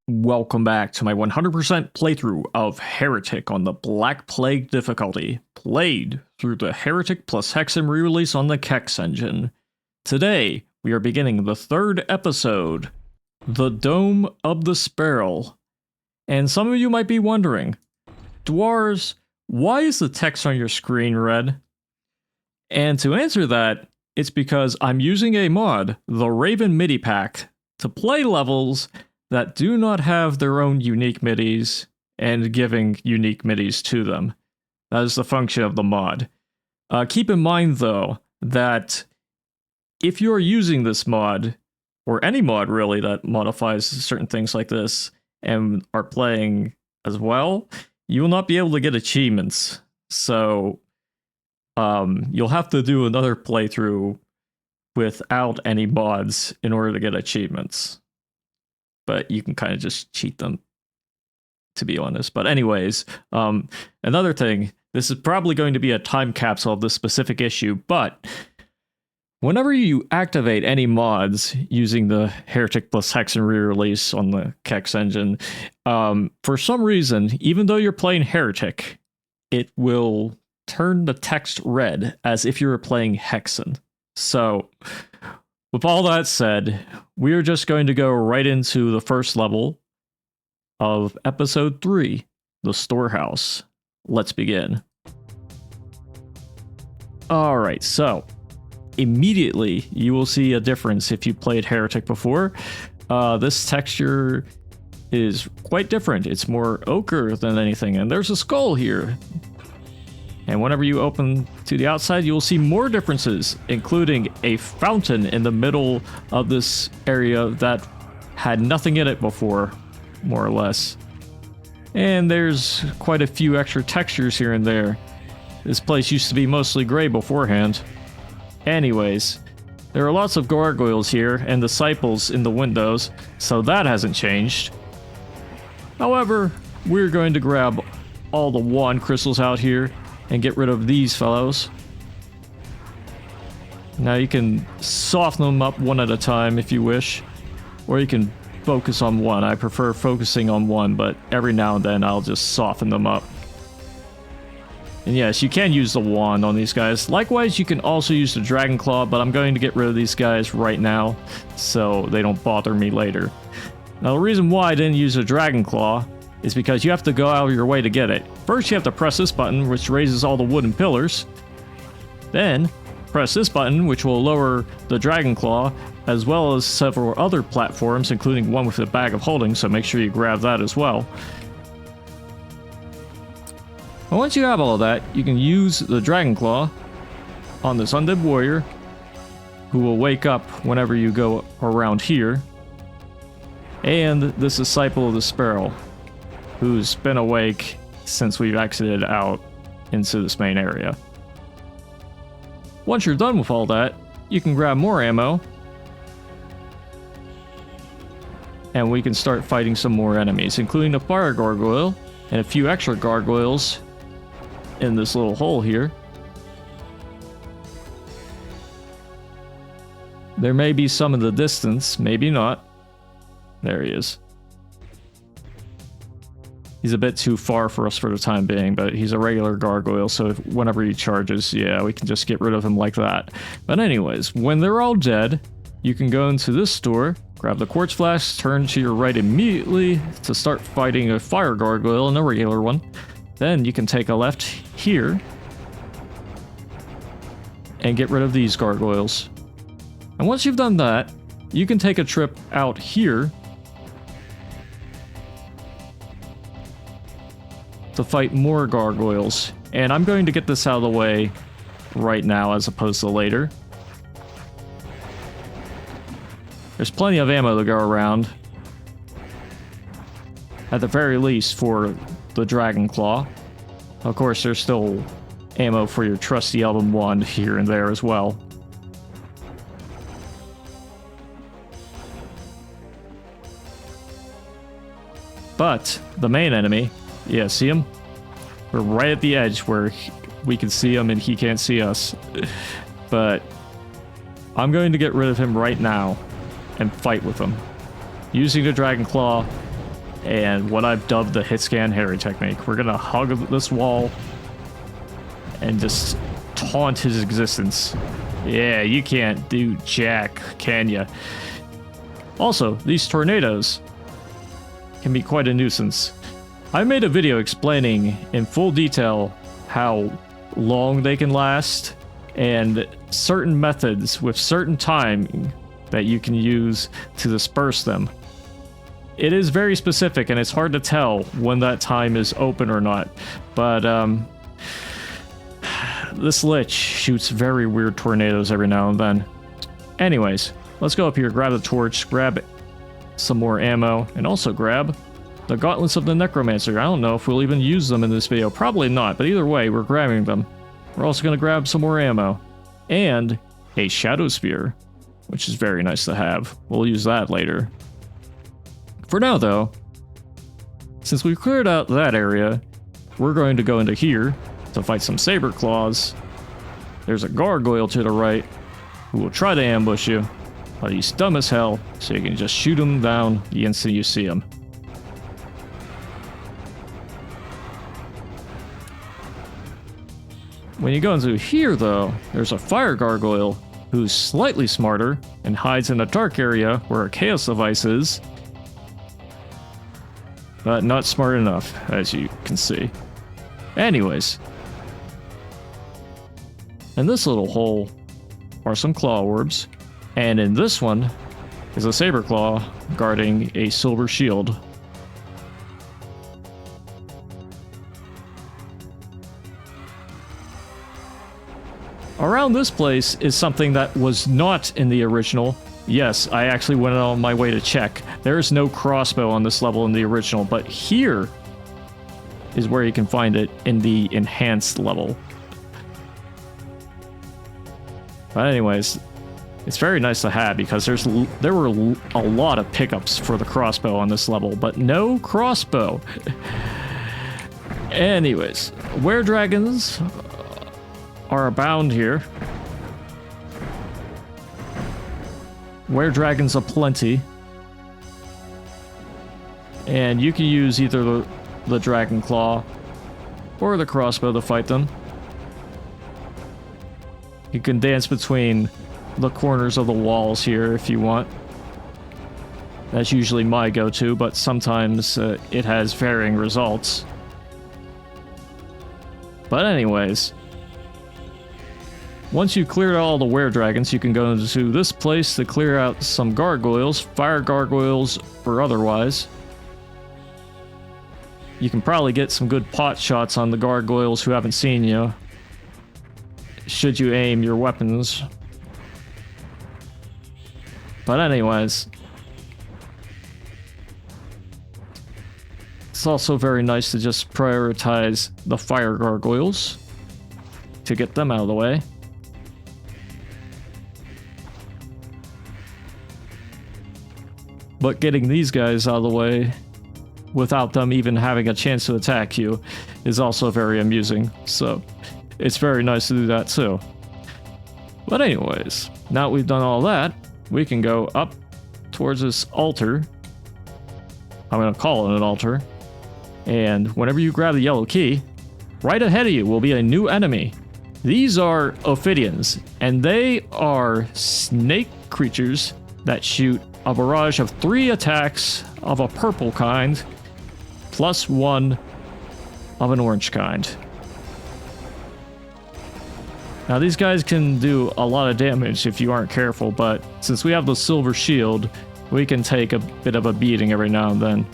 Welcome back to my 100% playthrough of Heretic on the Black Plague difficulty, played through the Heretic plus Hexen re-release on the Kex Engine. Today, we are beginning the third episode, The Dome of the Sparrow. And some of you might be wondering, Dwars, why is the text on your screen red? And to answer that, it's because I'm using a mod, the Raven MIDI pack, to play levels that do not have their own unique MIDIs and giving unique MIDIs to them. That is the function of the mod. Keep in mind, though, that if you're using this mod, or any mod really that modifies certain things like this, and are playing as well, you will not be able to get achievements. So you'll have to do another playthrough without any mods in order to get achievements. But you can kind of just cheat them, to be honest. But anyways, another thing, this is probably going to be a time capsule of this specific issue, but whenever you activate any mods using the Heretic plus Hexen re-release on the Kex Engine, for some reason, even though you're playing Heretic, it will turn the text red as if you were playing Hexen. So, with all that said, we are just going to go right into the first level of episode 3, the Storehouse. Let's begin. Alright, so immediately you will see a difference if you played Heretic before. This texture is quite different. It's more ochre than anything, and there's a skull here. And whenever you open to the outside, you will see more differences, including a fountain in the middle of this area that had nothing in it before, more or less. And there's quite a few extra textures here and there. This place used to be mostly gray beforehand. Anyways, there are lots of gargoyles here and disciples in the windows, so that hasn't changed. However, we're going to grab all the wand crystals out here and get rid of these fellows. Now you can soften them up one at a time if you wish, or you can focus on one. I prefer focusing on one, but every now and then I'll just soften them up. And yes, you can use the wand on these guys. Likewise, you can also use the dragon claw, but I'm going to get rid of these guys right now so they don't bother me later. Now the reason why I didn't use the dragon claw is because you have to go out of your way to get it. First, you have to press this button, which raises all the wooden pillars. Then, press this button, which will lower the dragon claw, as well as several other platforms, including one with a bag of holding, so make sure you grab that as well. And once you have all of that, you can use the dragon claw on this undead warrior, who will wake up whenever you go around here, and this disciple of the sparrow, who's been awake since we've exited out into this main area. Once you're done with all that, you can grab more ammo, and we can start fighting some more enemies, including a fire gargoyle and a few extra gargoyles in this little hole here. There may be some in the distance, maybe not. There he is. He's a bit too far for us for the time being, but he's a regular gargoyle, so whenever he charges, yeah, we can just get rid of him like that. But anyways, when they're all dead, you can go into this store, grab the quartz flask, turn to your right immediately to start fighting a fire gargoyle and a regular one. Then you can take a left here and get rid of these gargoyles. And once you've done that, you can take a trip out here to fight more gargoyles. And I'm going to get this out of the way right now as opposed to later. There's plenty of ammo to go around, at the very least for the dragon claw. Of course, there's still ammo for your trusty elven wand here and there as well. But the main enemy, yeah, see him? We're right at the edge where we can see him and he can't see us. But I'm going to get rid of him right now and fight with him, using the dragon claw and what I've dubbed the hit scan Harry technique. We're gonna hug this wall and just taunt his existence. Yeah, you can't do jack, can ya? Also, these tornadoes can be quite a nuisance. I made a video explaining in full detail how long they can last and certain methods with certain timing that you can use to disperse them. It is very specific and it's hard to tell when that time is open or not, but this lich shoots very weird tornadoes every now and then. Anyways, let's go up here, grab the torch, grab some more ammo, and also grab the gauntlets of the necromancer. I don't know if we'll even use them in this video, probably not, but either way, we're grabbing them. We're also going to grab some more ammo and a shadow spear, which is very nice to have. We'll use that later. For now though, since we've cleared out that area, we're going to go into here to fight some saber claws. There's a gargoyle to the right who will try to ambush you, but he's dumb as hell, so you can just shoot him down the instant you see him. When you go into here though, there's a fire gargoyle who's slightly smarter and hides in a dark area where a chaos device is, but not smart enough, as you can see. Anyways, in this little hole are some claw orbs, and in this one is a saber claw guarding a silver shield. Around this place is something that was not in the original. Yes, I actually went on my way to check. There is no crossbow on this level in the original, but here is where you can find it in the enhanced level. But anyways, it's very nice to have because there were a lot of pickups for the crossbow on this level, but no crossbow. Anyways, were-dragons are abound here. Were-dragons aplenty. And you can use either the dragon claw or the crossbow to fight them. You can dance between the corners of the walls here if you want. That's usually my go-to, but sometimes it has varying results. But anyways, once you've cleared out all the were-dragons, you can go into this place to clear out some gargoyles, fire gargoyles or otherwise. You can probably get some good pot shots on the gargoyles who haven't seen you, should you aim your weapons. But anyways, it's also very nice to just prioritize the fire gargoyles to get them out of the way. But getting these guys out of the way without them even having a chance to attack you is also very amusing, so it's very nice to do that too. But anyways, now we've done all that, we can go up towards this altar. I'm going to call it an altar. And whenever you grab the yellow key, right ahead of you will be a new enemy. These are Ophidians, and they are snake creatures that shoot a barrage of 3 attacks of a purple kind, plus 1 of an orange kind. Now these guys can do a lot of damage if you aren't careful, but since we have the silver shield, we can take a bit of a beating every now and then.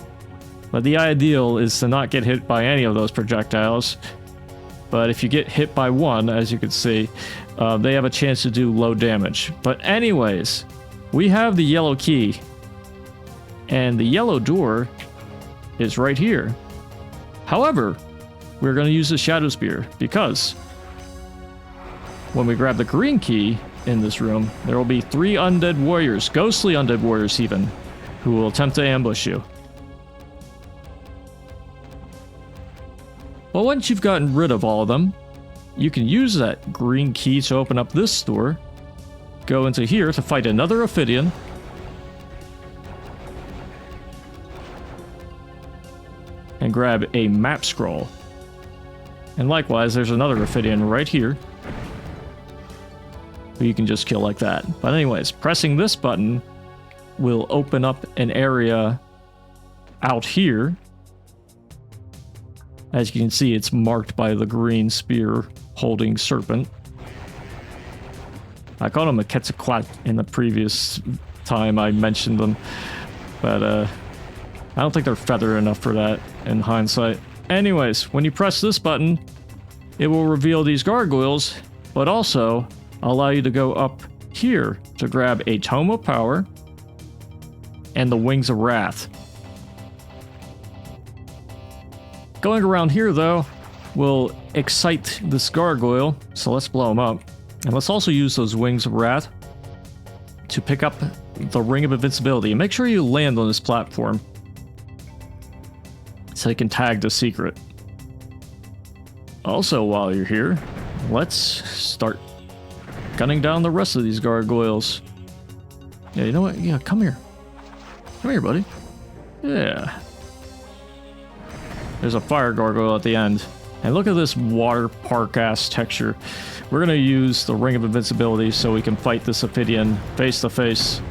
But the ideal is to not get hit by any of those projectiles. But if you get hit by one, as you can see, they have a chance to do low damage. But anyways, we have the yellow key, and the yellow door is right here. However, we're going to use the shadow spear because when we grab the green key in this room, there will be 3 undead warriors, ghostly undead warriors even, who will attempt to ambush you. Well, once you've gotten rid of all of them, you can use that green key to open up this door, go into here to fight another Ophidian, and grab a map scroll. And likewise, there's another Ophidian right here who you can just kill like that. But anyways, pressing this button will open up an area out here. As you can see, it's marked by the green spear holding serpent. I called him a Quetzalcoatl in the previous time I mentioned them, but I don't think they're feathered enough for that in hindsight. Anyways, when you press this button, it will reveal these gargoyles, but also allow you to go up here to grab a Tome of Power and the Wings of Wrath. Going around here, though, will excite this gargoyle, so let's blow him up. And let's also use those Wings of Wrath to pick up the Ring of Invincibility. And make sure you land on this platform so you can tag the secret. Also, while you're here, let's start gunning down the rest of these gargoyles. Yeah, you know what? Yeah, come here. Come here, buddy. Yeah. There's a fire gargoyle at the end. And look at this water park-ass texture. We're going to use the Ring of Invincibility so we can fight this Ophidian face to face.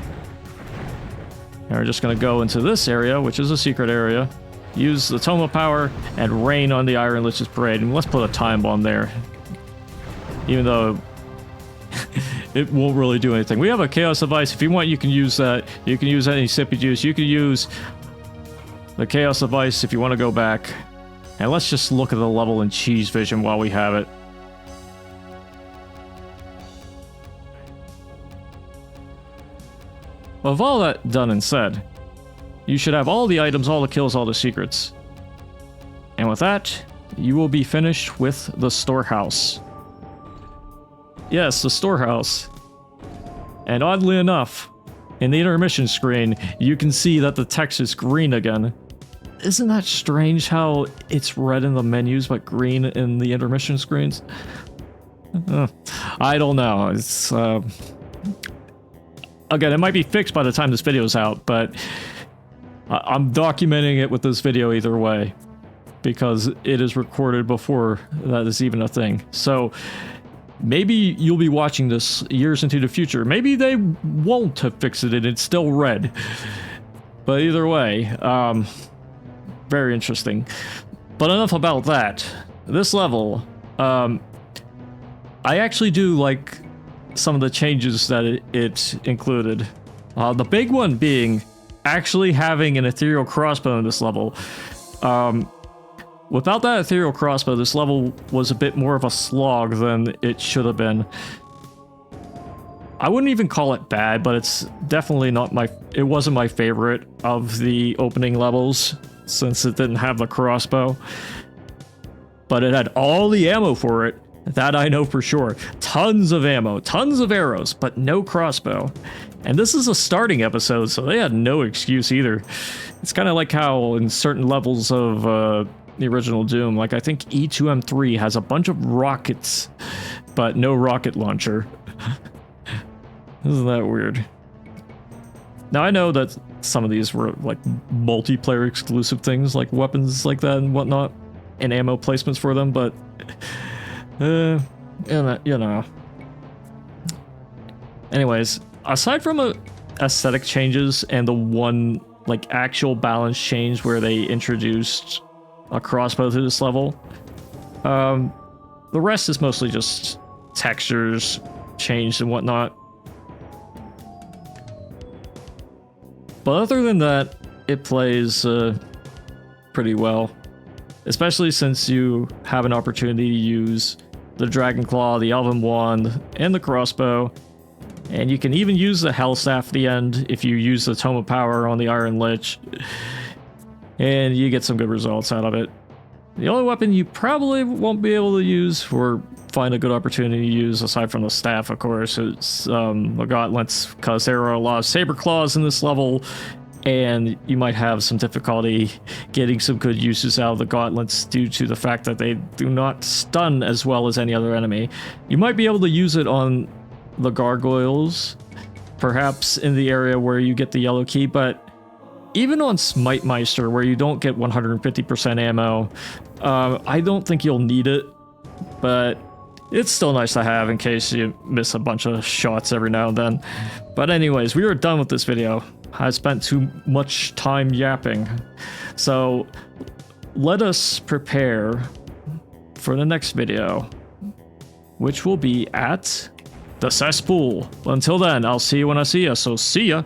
And we're just going to go into this area, which is a secret area. Use the Tome of Power and rain on the Iron Lich's Parade. And let's put a time bomb there. Even though it won't really do anything. We have a Chaos Device. If you want, you can use that. You can use any sippy juice. You can use the Chaos Device if you want to go back. And let's just look at the level in Cheese Vision while we have it. Well, with all that done and said, you should have all the items, all the kills, all the secrets. And with that, you will be finished with the Storehouse. Yes, the Storehouse. And oddly enough, in the intermission screen, you can see that the text is green again. Isn't that strange how it's red in the menus but green in the intermission screens? I don't know. It's again, it might be fixed by the time this video is out, but I'm documenting it with this video either way because it is recorded before that is even a thing. So maybe you'll be watching this years into the future. Maybe they won't have fixed it and it's still red. But either way, very interesting. But enough about that. This level, I actually do like some of the changes that it included. The big one being actually having an ethereal crossbow in this level. Without that ethereal crossbow, this level was a bit more of a slog than it should have been. I wouldn't even call it bad, but it's definitely not it wasn't my favorite of the opening levels, since it didn't have the crossbow. But it had all the ammo for it, that I know for sure. Tons of ammo, tons of arrows, but no crossbow. And this is a starting episode, so they had no excuse either. It's kind of like how in certain levels of the original Doom, like I think E2M3 has a bunch of rockets, but no rocket launcher. Isn't that weird? Now I know that some of these were like multiplayer exclusive things, like weapons like that and whatnot, and ammo placements for them, but you know. Anyways, aside from aesthetic changes and the one like actual balance change where they introduced a crossbow to this level, the rest is mostly just textures changed and whatnot. But other than that, it plays pretty well, especially since you have an opportunity to use the Dragon Claw, the Elven Wand, and the crossbow. And you can even use the Hell Staff at the end if you use the Tome of Power on the Iron Lich. And you get some good results out of it. The only weapon you probably won't be able to use or find a good opportunity to use, aside from the staff, of course, is the gauntlets, because there are a lot of saber claws in this level, and you might have some difficulty getting some good uses out of the gauntlets due to the fact that they do not stun as well as any other enemy. You might be able to use it on the gargoyles, perhaps in the area where you get the yellow key, but even on Smite Meister, where you don't get 150% ammo, I don't think you'll need it, but it's still nice to have in case you miss a bunch of shots every now and then. But anyways, we are done with this video. I spent too much time yapping. So let us prepare for the next video, which will be at the cesspool. Until then, I'll see you when I see you, so see ya!